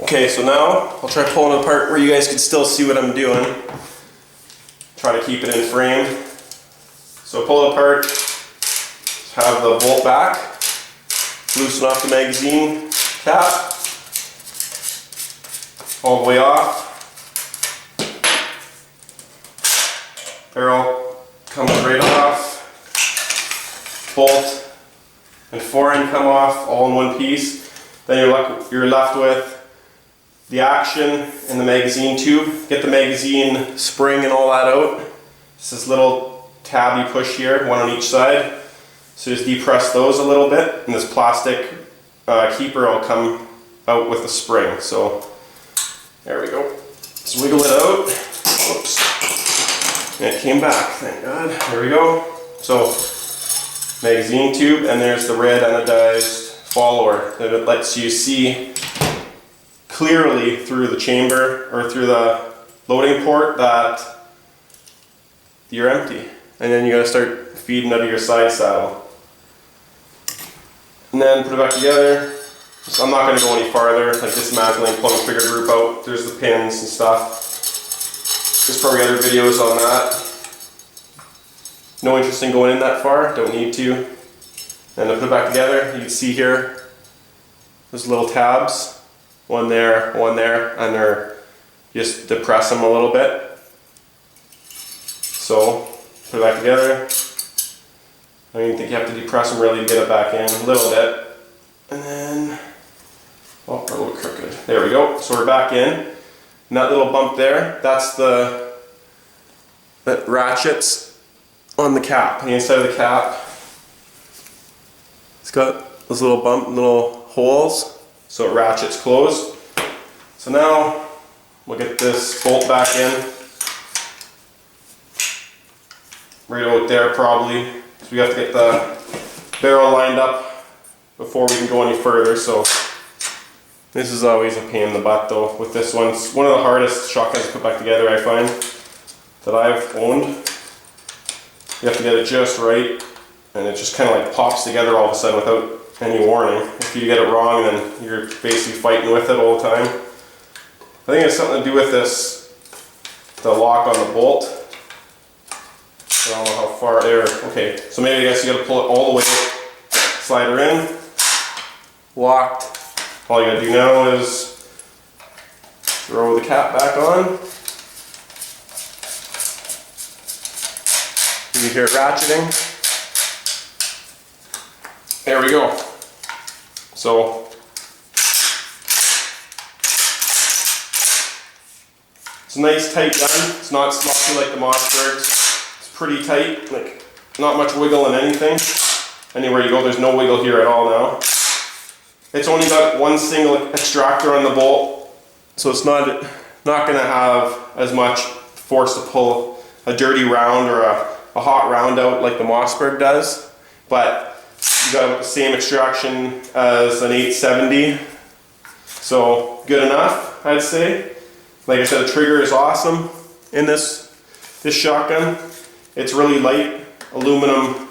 Okay, so now I'll try pulling it apart where you guys can still see what I'm doing. Try to keep it in frame. So pull it apart, have the bolt back, loosen off the magazine cap, all the way off. Barrel comes right off. Bolt and fore-end come off all in one piece. Then you're left with the action in the magazine tube. Get the magazine spring and all that out. It's this little tab you push here, one on each side. So just depress those a little bit, and this plastic keeper will come out with the spring. So there we go. Just wiggle it out. Whoops. And it came back, thank God. There we go. So magazine tube, and there's the red anodized follower that it lets you see clearly through the chamber or through the loading port that you're empty, and then you gotta start feeding out of your side saddle, and then put it back together. So I'm not going to go any farther, like dismantling, pulling the trigger group out. There's the pins and stuff. There's probably other videos on that. No interest in going in that far, don't need to. And to put it back together, you can see here there's little tabs, one there, and they're just depress them a little bit. So put it back together. I don't even think you have to depress them really to get it back in, a little bit. And then, oh, we're a little crooked. There we go. So we're back in. And that little bump there, that's that ratchets on the cap, on the inside of the cap. It's got those little little holes, so it ratchets closed. So now we'll get this bolt back in. Right out there probably. So we have to get the barrel lined up before we can go any further. So this is always a pain in the butt though with this one. It's one of the hardest shotguns to put back together, I find, that I've owned. You have to get it just right, and it just kind of like pops together all of a sudden without any warning. If you get it wrong, then you're basically fighting with it all the time. I think it's something to do with this, the lock on the bolt. I don't know how far there. Okay, so maybe I guess you got to pull it all the way, slide her in, locked. All you got to do now is throw the cap back on. You can hear it ratcheting. There we go. So it's a nice tight gun. It's not sloppy like the Mossbergs. Pretty tight, like not much wiggle in anything. Anywhere you go, there's no wiggle here at all now. It's only got one single extractor on the bolt, so it's not going to have as much force to pull a dirty round or a hot round out like the Mossberg does. But you got the same extraction as an 870, so good enough, I'd say. Like I said, the trigger is awesome in this shotgun. It's really light, aluminum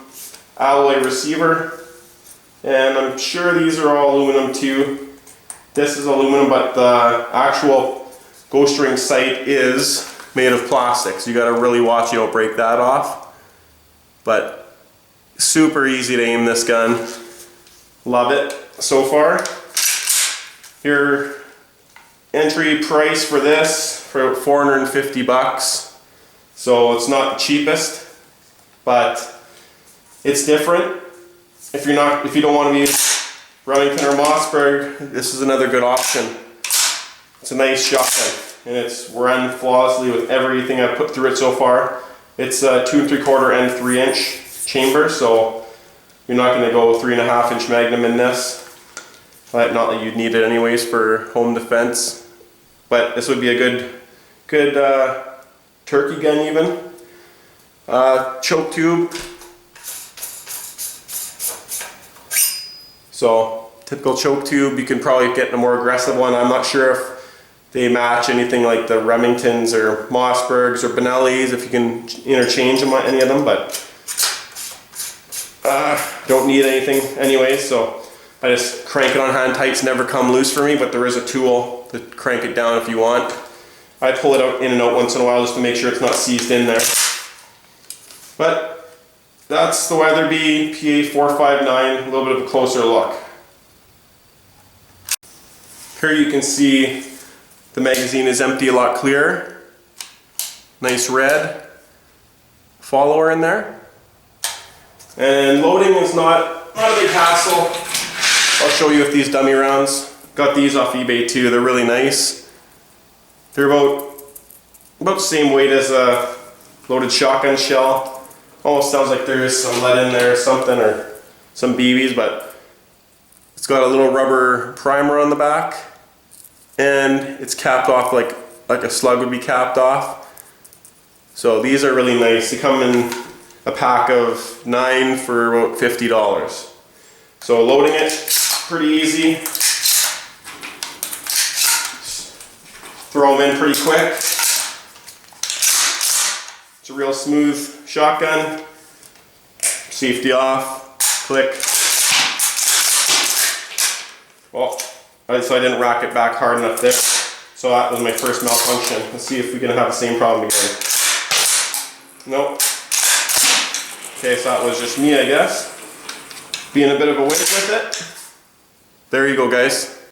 alloy receiver, and I'm sure these are all aluminum too. This is aluminum, but the actual ghost ring sight is made of plastic, so you got to really watch you don't break that off. But super easy to aim this gun. Love it so far. Your entry price for this for about 450 bucks. So it's not the cheapest, but it's different. If you don't want to be Remington or Mossberg, this is another good option. It's a nice shotgun, and it's run flawlessly with everything I've put through it so far. It's a 2 3/4 and 3-inch chamber, so you're not going to go 3.5-inch Magnum in this. Not that you'd need it anyways for home defense, but this would be a good turkey gun even. Choke tube. So typical choke tube. You can probably get a more aggressive one. I'm not sure if they match anything like the Remingtons or Mossbergs or Benellis, if you can interchange them on any of them, but don't need anything anyway. So I just crank it on hand tight. It's never come loose for me, but there is a tool to crank it down if you want. I pull it out in and out once in a while just to make sure it's not seized in there. But that's the Weatherby PA459, a little bit of a closer look. Here you can see the magazine is empty, a lot clearer. Nice red follower in there. And loading is not a big hassle. I'll show you with these dummy rounds. Got these off eBay too, they're really nice. They're about the same weight as a loaded shotgun shell. Almost sounds like there is some lead in there or something, or some BBs, but it's got a little rubber primer on the back, and it's capped off like a slug would be capped off. So these are really nice. They come in a pack of 9 for about $50. So loading it, pretty easy. Throw them in pretty quick. It's a real smooth shotgun. Safety off, click. Well, so I didn't rack it back hard enough there. So that was my first malfunction. Let's see if we can have the same problem again. Nope. Okay, so that was just me, I guess. Being a bit of a wimp with it. There you go, guys.